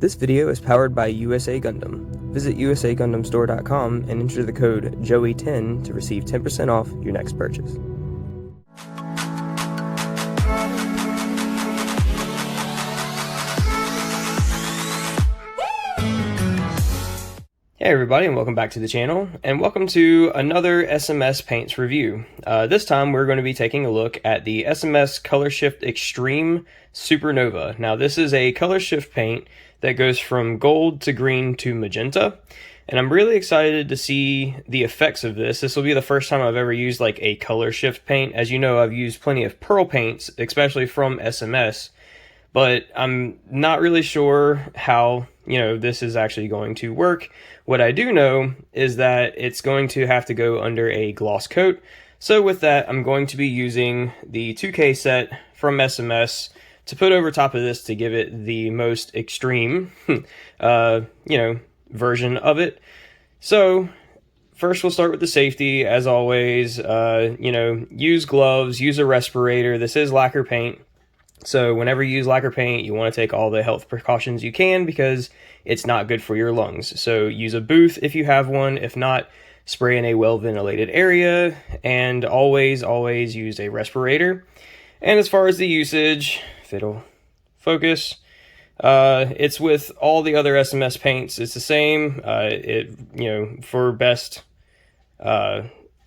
This video is powered by USAGundam. Visit USAGundamstore.com and enter the code JOEY10 to receive 10% off your next purchase. Hey everybody, and welcome back to the channel, and welcome to another SMS paints review. This time we're going to be taking a look at the SMS Color Shift Extreme Supernova. Now this is a color shift paint that goes from gold to green to magenta, and I'm really excited to see the effects of this. This will be the first time I've ever used like a color shift paint. As you know, I've used plenty of pearl paints, especially from SMS, but I'm not really sure how this is actually going to work. What I do know is that it's going to have to go under a gloss coat. So with that, I'm going to be using the 2K set from SMS to put over top of this to give it the most extreme, version of it. So first we'll start with the safety, as always. Use gloves, use a respirator. This is lacquer paint. So whenever you use lacquer paint, you want to take all the health precautions you can because it's not good for your lungs. So use a booth if you have one. If not, spray in a well-ventilated area, and always use a respirator. And as far as the usage, if it'll focus, it's with all the other SMS paints. It's the same. For best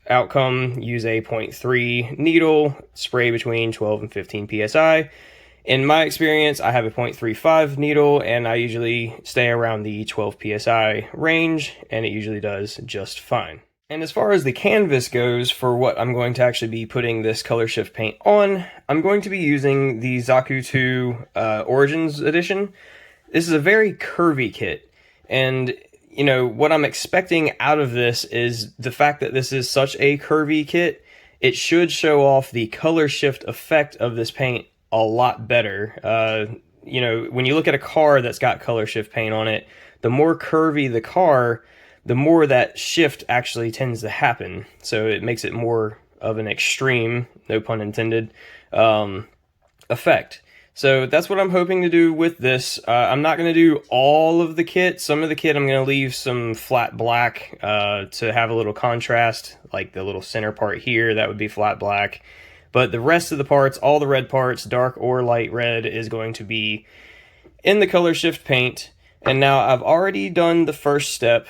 outcome, use a 0.3 needle, spray between 12 and 15 psi. In my experience, I have a 0.35 needle, and I usually stay around the 12 psi range, and it usually does just fine. And as far as the canvas goes, for what I'm going to actually be putting this color shift paint on, I'm going to be using the Zaku 2 Origins Edition. This is a very curvy kit, and what I'm expecting out of this is the fact that this is such a curvy kit. It should show off the color shift effect of this paint a lot better. When you look at a car that's got color shift paint on it, the more curvy the car, the more that shift actually tends to happen. So it makes it more of an extreme, no pun intended, effect. So that's what I'm hoping to do with this. I'm not going to do all of the kit. Some of the kit I'm going to leave some flat black to have a little contrast, like the little center part here, that would be flat black. But the rest of the parts, all the red parts, dark or light red, is going to be in the color shift paint. And now I've already done the first step,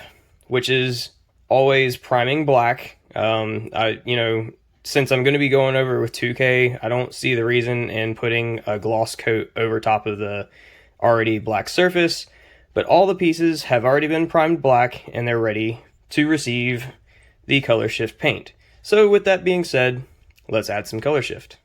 which is always priming black. Since I'm going to be going over with 2K, I don't see the reason in putting a gloss coat over top of the already black surface. But all the pieces have already been primed black, and they're ready to receive the color shift paint. So with that being said, let's add some color shift.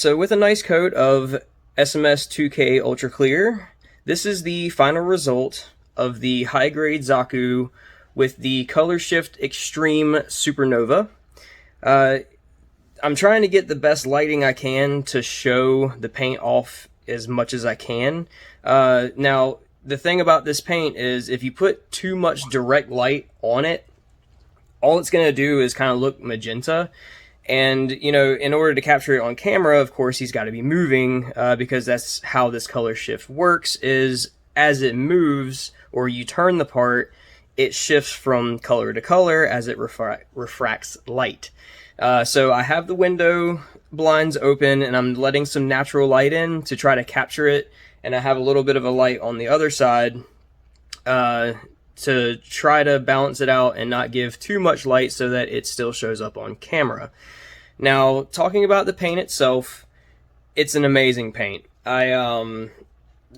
So with a nice coat of SMS 2K Ultra Clear, this is the final result of the high-grade Zaku with the Color Shift Extreme Supernova. I'm trying to get the best lighting I can to show the paint off as much as I can. Now, the thing about this paint is if you put too much direct light on it, all it's going to do is kind of look magenta. And, you know, in order to capture it on camera, of course, he's got to be moving, because that's how this color shift works, is as it moves or you turn the part, it shifts from color to color as it refracts light. So I have the window blinds open and I'm letting some natural light in to try to capture it. And I have a little bit of a light on the other side to try to balance it out and not give too much light so that it still shows up on camera. Now, talking about the paint itself, it's an amazing paint. I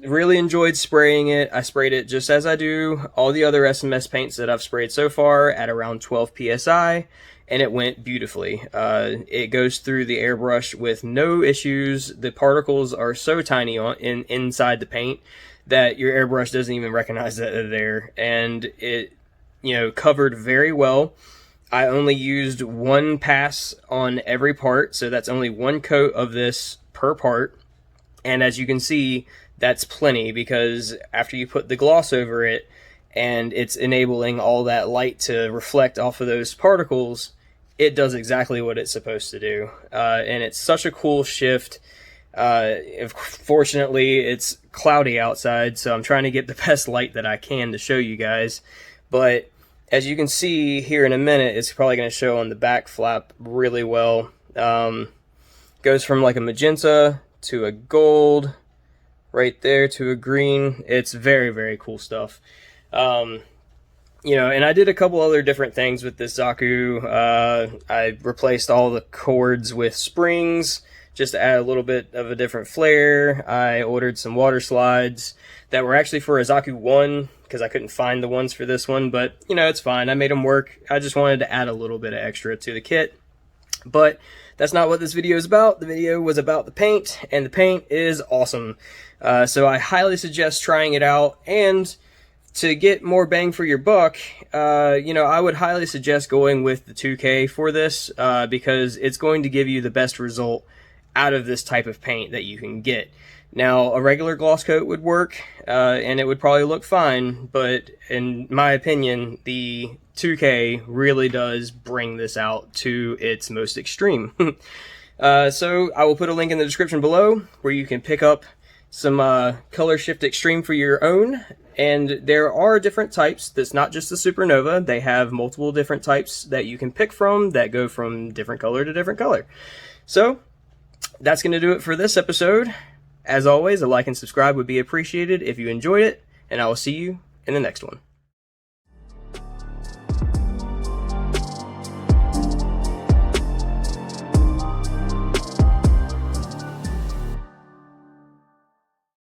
really enjoyed spraying it. I sprayed it just as I do all the other SMS paints that I've sprayed so far at around 12 psi, and it went beautifully. It goes through the airbrush with no issues. The particles are so tiny inside the paint that your airbrush doesn't even recognize that they're there, and it, you know, covered very well. I only used one pass on every part, so that's only one coat of this per part, and as you can see, that's plenty, because after you put the gloss over it and it's enabling all that light to reflect off of those particles, it does exactly what it's supposed to do. And it's such a cool shift. Fortunately, it's cloudy outside, so I'm trying to get the best light that I can to show you guys. But as you can see here in a minute, it's probably going to show on the back flap really well. Goes from like a magenta to a gold, right there to a green. It's very, very cool stuff. You know, and I did a couple other different things with this Zaku. I replaced all the cords with springs just to add a little bit of a different flair. I ordered some water slides that were actually for a Zaku 1 because I couldn't find the ones for this one, but you know, it's fine. I made them work. I just wanted to add a little bit of extra to the kit. But that's not what this video is about. The video was about the paint, and the paint is awesome. So I highly suggest trying it out, and to get more bang for your buck, you know, I would highly suggest going with the 2K for this, because it's going to give you the best result out of this type of paint that you can get. Now, a regular gloss coat would work, and it would probably look fine, but in my opinion, the 2K really does bring this out to its most extreme. So I will put a link in the description below where you can pick up some Color Shift Extreme for your own. And there are different types. That's not just the Supernova. They have multiple different types that you can pick from that go from different color to different color. So that's going to do it for this episode. As always, a like and subscribe would be appreciated if you enjoyed it, and I will see you in the next one.